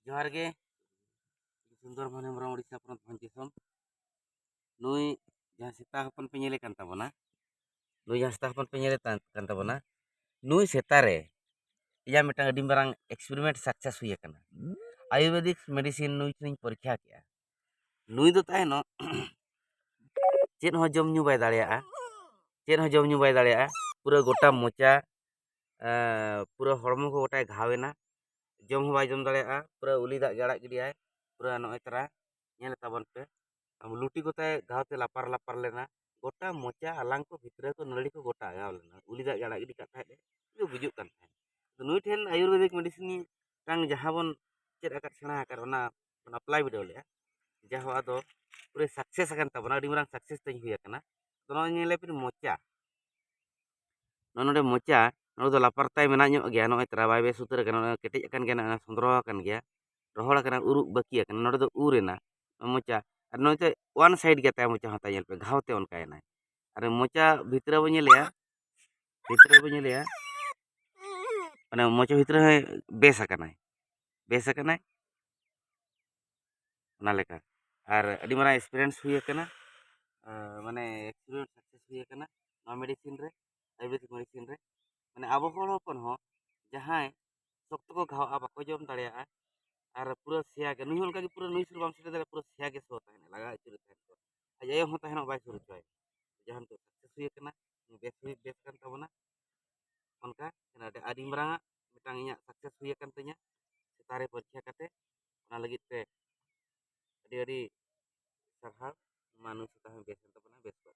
जोहार गे सुंदर मन हेम्ब्रम उड़ीसा पनत भंजिसम नुई जहाँ सेता हपन पे नेले कान ताबोना नुई जहाँ सेता हपन पे नेले कान ताबोना नुई सेता रे या मिटांग अडी मारांग एक्सपेरिमेंट सक्सेस हुई kana आयुर्वेदिक मेडिसिन नुई ठिन परीक्षा किया नुई दो ताहेनो चेद हो जम ᱧᱩ बाय दाड़ेया चेद हो जम ᱧᱩ बाय दाड़ेया पूरा गोटा मोचा पूरा हड़मो को गोटाय घावेना जम हो बाय जम दाड़ेया पूरा उली दाग गाड़ा गिडियाय पूरा नय तरा नेल ताबन पे लुटी कोताय घावते लापार लापार लेना गोटा मोचा आलांग को भितरे को नड़ी को गोटा गाव लेना उली दाग गाड़ा गिडी का थाहे ये बुजुक कान थाहे नुई ठेन आयुर्वेदिक मेडिसिन टांग जहाँ बन चेद आकार सेना आकार ओना अप्लाई वीडियो ले जहाँ आदो पूरे success akan tabona adi marang success तई हुई kana तो नो नेले पिन मोचा नोडे मोचा नो दो लापार ताय मेना ᱧᱚᱜ गया नो तरा बाय बेस उतर kana केटेज akan gena sondro akan gया रोहड़ akan उरुक बाकी akan नोडे दो उरेना मोचा और नोते वन साइड गया ताय मोचा हता पे घावते उनकायना अरे मोचा भितरे बो नेलेया माने मोचा भितरे बेस akan ओना लेका और अडी मारा एक्सपीरियंस हुई kana माने एक्सपीरियंस सक्सेस हुई kana नो मेडिसिन रे आयुर्वेदिक मेडिसिन रे माने आबो हर हपन हो जहां शक्त को घाव आ बाको जम दाड़िया और पूरा सिया के नुई होनका पूरा नुई सुर बाम सेटे दाड़े पूरा सिया के सो ताहेन लगा चुर ताहेन को अजय हो ताहेन बाय सुर चोय जहां तो सक्सेस हुई kana बेस kan ताबोना ओनका अडी मारा मिटांग इया सक्सेस हुई kan तኛ सेतारे परीक्षा काते ओना लगित पे अडी अडी sarhal manusia tahan besan tapan besan